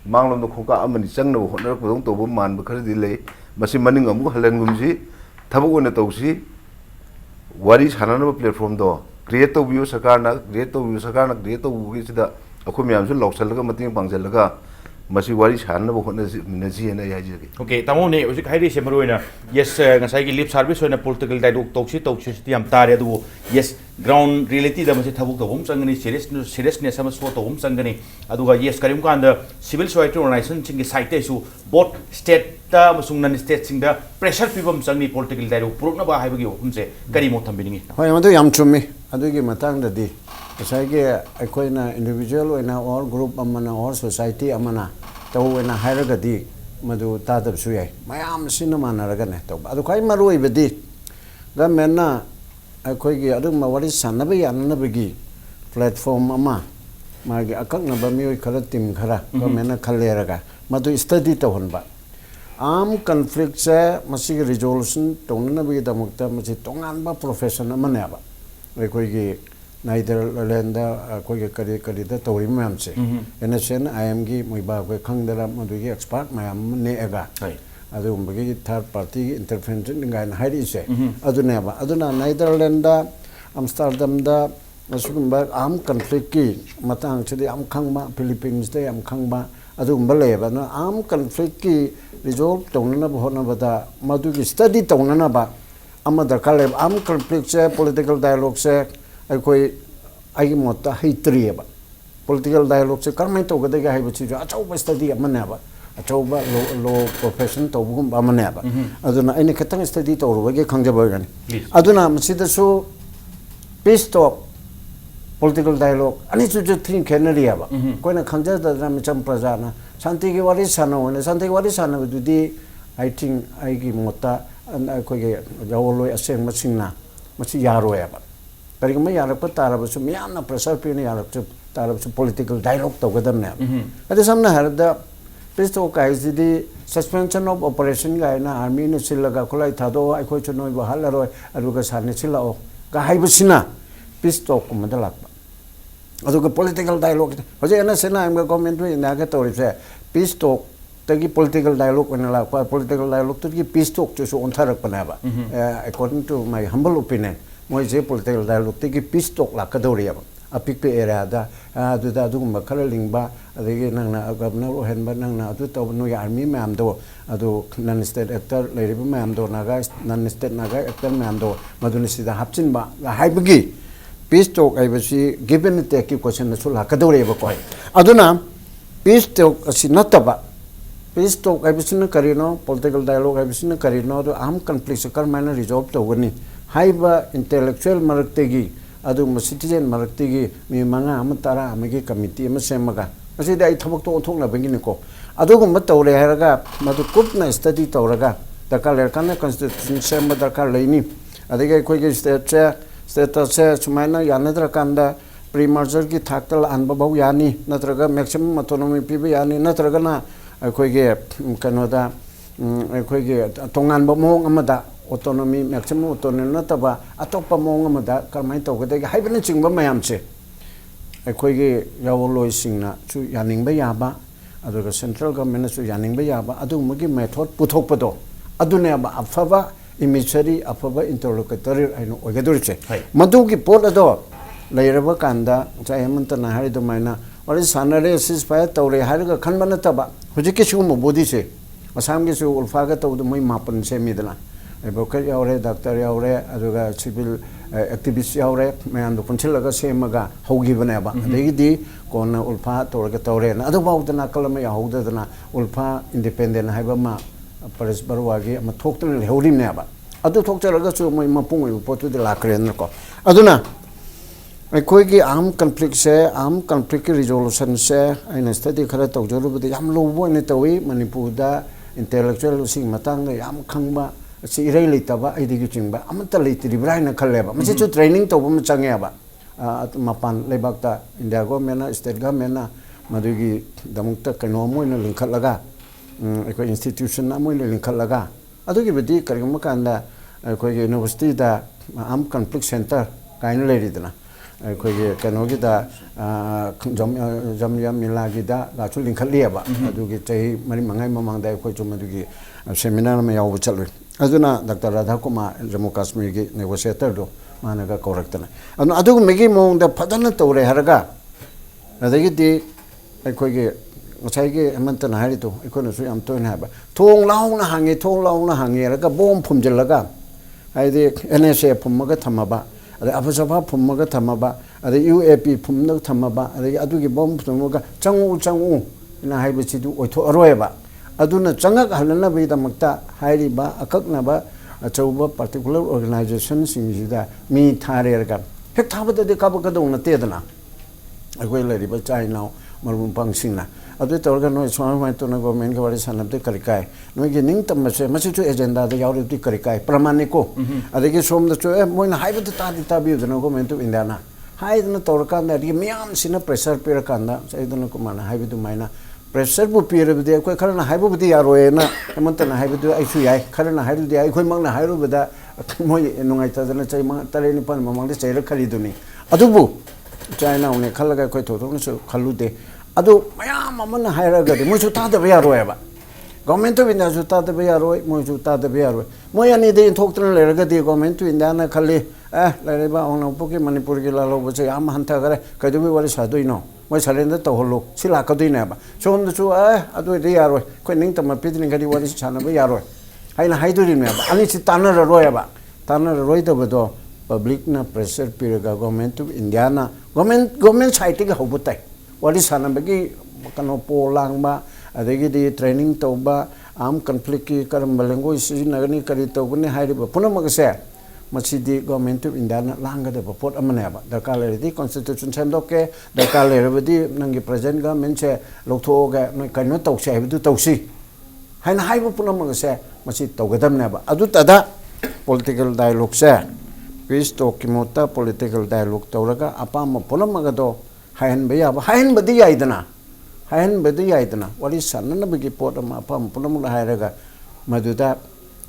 manglom no khoka amani changna honor ko dong tobo man ba khari lei masi maning amu halan gumji thabu ona tawsi wari sanana platform do create to view sakarna create to view sakarna create to view sida aku miam su lok salga mating pangjalga masi wari sanna bo khona minaji na yaji okay tamo ne usi khairi se maroina yes ngasai gi lip service oina political dialogue toksi am tare adu yes ground reality da masi thabuk to hom changani seriousness ama so to hom changani aduga yes karim kanda civil society organization ching gi site su both state ta masung nan state sing da pressure pibam changni political dialogue purukna ba haibagi homse kari mo thambini hoi madu yam chumi adugi matang da di Saiki akoina individual oina or group amana or society amana to oina hairaga di madu tadab suyai mayam sina manaraga ne to adu kai maroi bedi gamena akoi gi adu mawari sanabi yanabagi platform ama magi akakna bami khara tim khara gamena khaleraga madu study to honba am conflict se masi resolution tongna bi damukta masi tonganba profession amane aba akoi gi Netherlands koi kari kari da tori mayam se NSN IM gi muiba koi khangdara madu gi expert mayam ne ega adu umbagi third party intervention ngai na hairi se adu ne ba adu na Netherlands da Amsterdam da asugumba am conflict ki matang chidi am khangba Philippines da am khangba adu umbale ba na am conflict ki resolve tongna ba hona ba da madu gi study tongna ba amada kale am conflict se political dialogue se akoi ai mota hitri ba political dialogue se karmai to gada ga hai bachi jo achau ba study amana ba achau ba lo profession to bugum ba amana ba aduna ai ne khatang study to ro ge khangja ba gani aduna masida so peace talk political dialogue ani chu chu thing khenari ba koina khangja da ram cham prajana shanti ge wari sano ne shanti ge wari sano du di I think ai gi mota koi ge rawloi aseng masingna masi yaro ya ba Kari kami yarak pa tarap su miyan na pressure pini yarak su tarap su political dialogue to gadam na. Adi samna harada pisto kai di suspension of operation ga na army ne sila ga kulai thado ai koi chunoi bahal roi aduga sarne sila o ga hai busina pisto ko madalak ba. Aduga political dialogue hoje na sena am ga comment we na ga tori se pisto tagi political dialogue na la political dialogue to ki pisto chu su on tharak pa na ba. According to my humble opinion moi je political dialogue te ki peace talk la kadori ba apik pe area da adu da du ma khala lingba adegi nang na governor hen ba nang na adu to no army ma'am do adu non state actor lady ma'am do naga non state naga actor ma'am do maduni sida hapchin ba haibagi peace talk ai basi given te ki question na sul kadori ba ko aduna peace talk asi nataba peace talk ai basi na karino political dialogue ai basi na karino do am conflict kar mana resolve to gani haiba intellectual maraktegi adu citizen maraktegi mi manga amatara amagi committee ama semaga asi dai thabak to thokna bangini ko adu gum tawre haraga madu kupna study tawraga takal kana constitution sema dakar leini adege koi ge state se sumaina yanadra kanda pre-merger ki thaktal anba bau yani natraga maximum autonomy pibe yani natraga na koi ge kanoda koi ge tongan ba mong amada autonomy maximum autonomy nataba atokpa mong amada karmai tawgade ga haibana chingba mayam che akhoi ge yawloi singna chu yaning ba yaba aduga central government su yaning ba yaba adu magi method puthok pado adune ba afaba imagery afaba interlocutory aino oigadurche madu ki pot ado lairaba kanda cha Hemanta na hari do maina wali sanare ceasefire tawre hariga khanba nataba hujiki su mo bodi se asam gi su ulfa ga tawdu moi mapan se midana advocate yaure doctor yaure aduga civil activist yaure mayan do punchilaga semaga hogi banaba adegi kona ulfa torga tawre na adu bawdana kalama ya hogdana ulfa independent haiba ma paris barwagi ma thoktan lehorim neba adu thokcharaga su moi mapung yu potu de lakren ko aduna कोई की आम कन्फ्लिक्ट से आम कन्फ्लिक्ट की रिजोल्यूशन से आइन स्टडी खरा तौजरुबदि याम लोबो ने तवी मणिपुर दा इंटेलेक्चुअल सिंग मतंग याम खंगबा सि इरै लेतबा आइदिगि चिंगबा अमत लेतिरिब्रा न खलेबा मसे जो ट्रेनिंग तौब म चंगेबा मपान लेबाकता इंडिया गवर्नमेंट स्टेट गवर्नमेंट मदुगी दमुक्ता कनो मोइन लिंखलगा एको इंस्टीट्यूशन मोइन लिंखलगा अदुगी बदि करिगम कांदा कोई यूनिवर्सिटी दा आम कन्फ्लिक्ट सेंटर काइन लेरिदना कोई कनोगी दा जम मिलागी दा गाचु लिंखलियाबा अदुगी चही मरी मंगाई ममांगदा कोई चुमदुगी सेमिनार में याव चलवे अदुना डॉक्टर राधा कुमार जम्मू कश्मीर की नेगोशिएटर दो मानगा कोरक्तना अदुग Maggi मोंगदा फदन तौरे हरगा अदगिदी अखोगी ngsaigi Hemanta na hari to ikona su yam toin haba thong launa hangi raga bom phumjalaga haide NSA phummaga thamaba ade abasaba phummaga thamaba ade UAP phumna thamaba ade adugi bom phummaga changu ina haiba chidu oitho aroeba aduna changak halana be damakta hairi ba akakna ba achauba particular organization singida mi thare raga hek thabada de kabaka dong na tedana agoi lari ba chai now marmum pangsingna अदु तौरगा नो स्वामी तो गवर्नमेंट के बारे सानबदे करिकाय नो गे निंग तमसे मसे जो एजेंडा दे यावरति करिकाय प्रमाणिको अदगे सोम द चो मोइन हाइबद तादि ताबि दनो गवर्नमेंट ऑफ इंडिया ना हाइदन तौरका ना दि मियाम सिना प्रेशर पेर कांदा सैदन कुमार हाइबदु माइना प्रेशर बु पेरबदे कोइ खरना हाइबबदि यारोय ना हेमंत ना हाइबदु आइसु याय खरना हाइरुदि आइ कोइ मंगना हाइरुबदा मोइ नुंगाइ तदना चै मा तरे निपन ममंगदे चैर खलिदुनी अदुबु चाइना उने खलगा कोइ थोथोनसु खलुदे अदु मयाम अमन हायरगदि मोइसु तादबे यारोयबा गवर्नमेंट ऑफ इंडिया सु तादबे यारोय मोइसु तादबे यारोय मोय अनि दे थोक्तन लेरगदि गवर्नमेंट ऑफ इंडिया ना खले लेरेबा ओनपोके मणिपुर के लालो बचे याम हंता करे कदुबे वाले सादुइनो मोय सरेंदर तोहलो सिला कदुइनेबा सोमदसु अदु दे यारोय कोइ निंग तम पिदिन गदि वाले सानबे यारोय हाइना हाइदुरिनेबा अनि सि तानर रोयबा तानर रोयदबदो पब्लिक ना प्रेशर पिरगा गवर्नमेंट ऑफ इंडिया ना गवर्नमेंट साइट के होबताय वाली सानबगी कनो पोलांगबा अदगिदी ट्रेनिंग तौबा आम कन्फ्लिक्ट की करम लैंग्वेज सिजनगनी करी तौबने हाइरिबा पुनमगसे मसिदी गवर्नमेंट ऑफ इंडिया ना लांगदे पोट अमनेबा दरकार लेदी कॉन्स्टिट्यूशन सेमदोके दरकार लेरबदी नंगी प्रेजेंट गवर्नमेंट से लोथोगे न कनो तौसे हाइबदु तौसी हाइना हाइबो पुनमगसे मसि तौगदमनेबा अदु तदा पॉलिटिकल डायलॉग से पीस टॉक की मोता पॉलिटिकल डायलॉग तौरगा अपाम पुनमगदो हायन बदी याइदना वाली साननबगी पोट अमा अपाम पुनमुला हायरगा मदुदा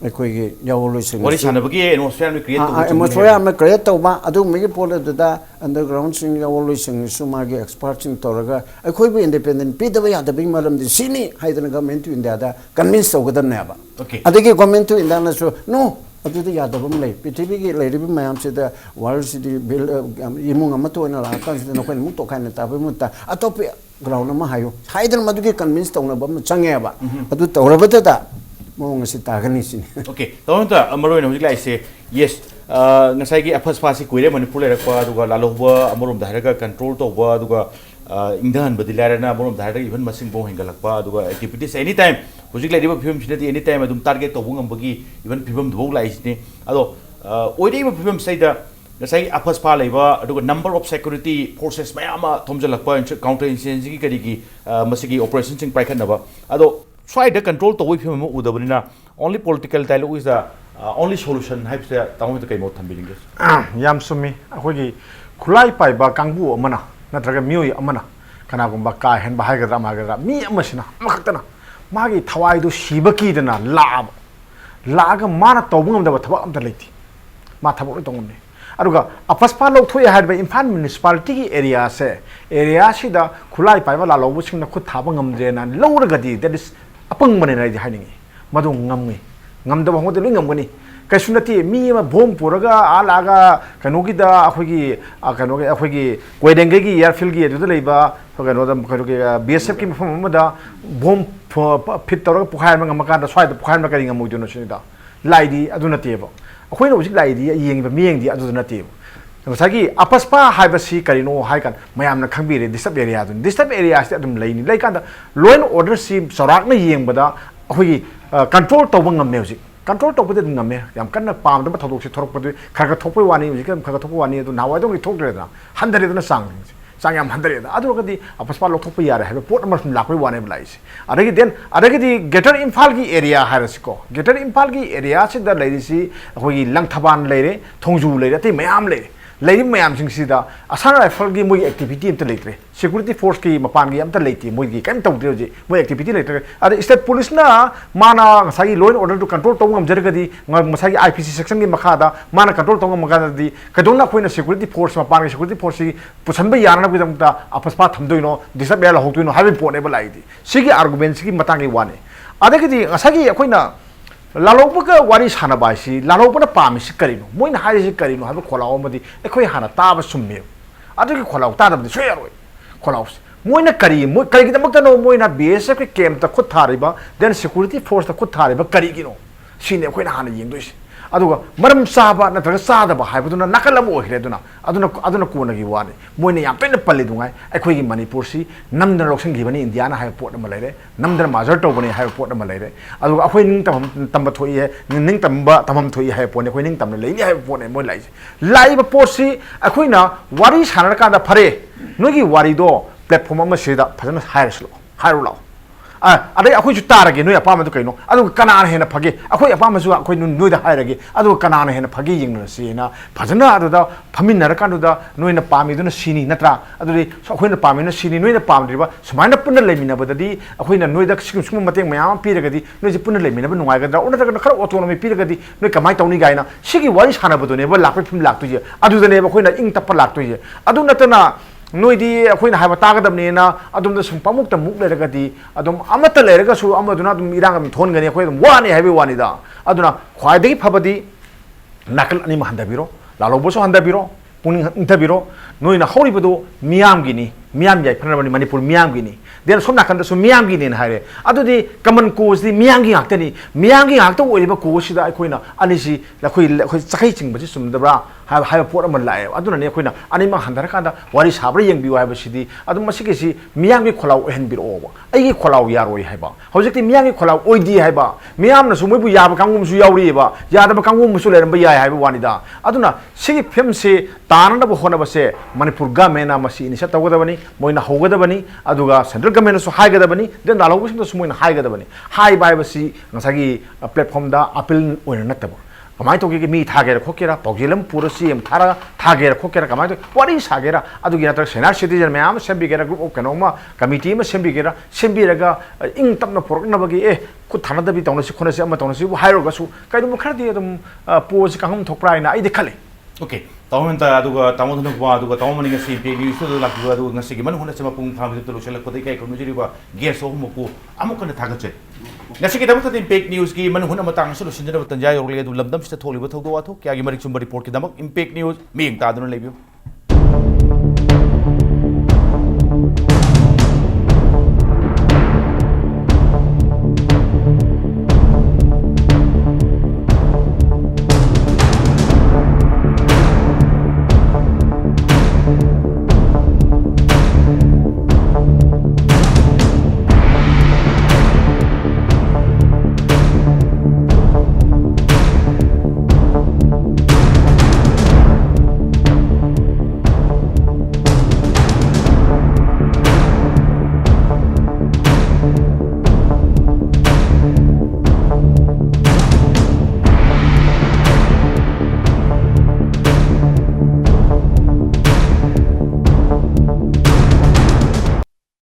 अखोइगे यावलोइसिंग वाली सानबगी एटमॉस्फेयर में क्रिएट तौबा एटमॉस्फेयर में क्रिएट तौबा अदु मिगी पोट दुदा अंडरग्राउंड सिंग यावलोइसिंग सुमागे एक्सपर्ट सिंग तौरगा अखोइबो इंडिपेंडेंट पिदबा यादबी मरमदि सिनी हाइदना गवर्नमेंट टू इंडिया दा कन्विंस तौगदमनेबा अदगी गवर्नमेंट टू इंडिया नसो नो अदुदि यादबम लೈ पृथ्वी की लैरिबि मयाम से द वर्ल्ड सिटी बिल इमुंग अमा तोना ला कान से नखोइन मु तोखाइन ताबे मुता अतोपे ग्राउंड अमा हायो हाइदन मदुगी कन्विंस तौनबम चंगेबा अदु तौरबदा मोंग से तागनी सिनी ओके तौनता अमरोइन हुजिक लाइसे यस ngasai gi afas pasi kuire manipur lerakpa aduga lalobwa amorom dairaga control tawba aduga ingdan badilarana amorom dairaga even masing bo hengalakpa aduga activities anytime hojik laiba film sinati anytime adum target tawbu ngambagi even film dubog laisne ado oideba film saida ngasai afas pa laiba aduga number of security forces mayama thomjalakpa counter insurgency gi karigi masigi operation sing paikhanaba ado swaida control tawbi film udabnina only political dialogue is the only solution hype se tamu to kai mo thambiling yam sumi akhoi khulai pai ba kangbu amana natraga mioi amana kana gumba ka hen ba haigadra magadra mi amasina amaktana magi thawai do shibaki dana laga mana tobungam da thaba amta leiti ma thabo tongone aduga apaspa lok thoi had by Imphal municipality ki area se area sida khulai pai ba la lo sing na khut thaba ngam je na lo ra gadi that is apang mane rai ha ningi madu ngam ngi ngam da ba ngode ngam gani kasunati mi ma bom puraga alaga kanogi da akhoi kanogi akhoi gi koirengei gi airfield gi edu leiba kano da kanogi BSF ki mafam da bom fit tawra pukhai ma ngam ka da swai da pukhai ma kari ngam mu jono sinida laidi aduna teba akhoi no ujik laidi yeng ba mieng di aduna teba ngosagi apaspa haibasi karino haikan mayam na khangbire disturb area dun disturb area sti adum leini lai kan da law and order si sorak na yeng bada akhoi control tawba ngam music control tawba de ngam me yam kan na pam da thodok si thorok padu khaga thokpoi wani music khaga thokpoi wani du nawai dong thokre da handare da sang yam handare da adu gadi apaspa lok thokpoi yare ha port number lakoi wani blai si adagi den adagi di greater Imphal gi area harasiko greater Imphal gi area si da leiri si akhoi langthaban leire thongju leire te mayam leire leiri mayam sing si da asana rifle gi moi activity amta leitre security force ki mapan gi amta leiti moi gi kaim tawde ji moi activity leitre ade state police na mana sagi law and order to control tong ngam jargadi masagi IPC section gi makhada mana control tong ngam gadi kadongna khoina security force mapan gi security force gi pusanba yarna gi damta apaspa thamdoino disab yala hoktuino habi pone ba laidi sigi arguments gi matangi wane adagi asagi khoina lalopaka wari sana baisi lalopana pami si karino moina haji si karino habi kholao madi ekhoi hana taba summe adagi kholao ta dabdi soyaroi kholao moina kari moi kari gidamakta no moina BSF ke camp ta khut thariba then security force ta khut thariba kari gino sine ekhoi hana yengdoisi aduga maram saba natraga sada ba haibuduna nakalam ohre duna aduna kona gi wani moina yam pen palle dungai ekhoi gi Manipur si namdana loksang gi bani India na hai port ma leire namdana major to bani hai port ma leire aduga akhoi ning tam thoi he ning tamba tamam thoi hai pone khoi ning tamne leini hai pone moi lai lai ba port si akhoi na wari sanar ka da phare nogi wari do platform ma sida phajana hairaslo hairulo adai akhoi ju tarage noi apama du kaino adu kanana hena phage akhoi apama ju akhoi noi da hairage adu kanana hena phage yingna sina phajana adu da phamin nar kanu da noi na pami du na sini natra adu ri akhoi na pami na sini noi na pam driba sumaina punna lemina badadi akhoi na noi da sum mateng mayam piragadi noi ji punna lemina ba nungai gadra ona da khara autonomy piragadi noi kamai tawni gaina sigi wari sana badu ne ba lakpe phim laktu je adu da ne ba akhoi na ing tappa laktu je adu natana noi di akhoi na haiba tagadam ne na adum da sum pamuk ta muk le gadi adum amata le ga su amaduna dum irang am thon gani akhoi dum wani haibe wani da aduna khwaidagi phabadi nakal ani ma handa biro lalo boso handa biro puning inta biro noi na hori bodo miyam gini miyam jai phana bani Manipur miyam gini den som nakal da su miyam gini na haire adudi common cause di miyam gi haktani miyam gi hakta oiba cause da akhoi na ani si akhoi chakai ching ba sum da bra hai port ma lae aduna ne akhoi na ani ma handar ka da wari sabra yeng bi wa ba sidi adum masiki si miyam gi kholau hen bir o ai gi kholau yaroi hai ba hojikti miyam gi kholau oidi hai ba miyam na su moi bu ya ba kangum su yauri ba ya da ba kangum su le ba ya hai ba wani da aduna sigi phim se tanana ba hona ba se Manipur government na masi initiate tawada bani moina hogada bani aduga central government su haigada bani den dalo bu sing su moina haigada bani hai bai ba si ngasagi platform da appeal oina nataba kamai to gi mi thagera khokera pogjelam pura CM thara thagera khokera kamai to wari sagera adugi natra senior citizen mayam sembigera group of kanoma committee ma sembigera sembiraga ing tapna porokna bagi ku thana da bi tawna si khona si ama tawna si bu hairo ga su kaidum khardi adum pose kahum thokprai na ai dekhale okay Hemanta aduga Dhanakumar aduga Mani ngasi pe news to la aduga ngasi man huna sema pung pham to sel ko kai ko nujiri ba guest ho mo ko amuk na thagache ngasi ki damat impact news ki man huna matang solution jana tanjai orle du lamdam sta tholi ba thodo wa tho kya gi marik chum report ki damak impact news mi eng ta dun lebiu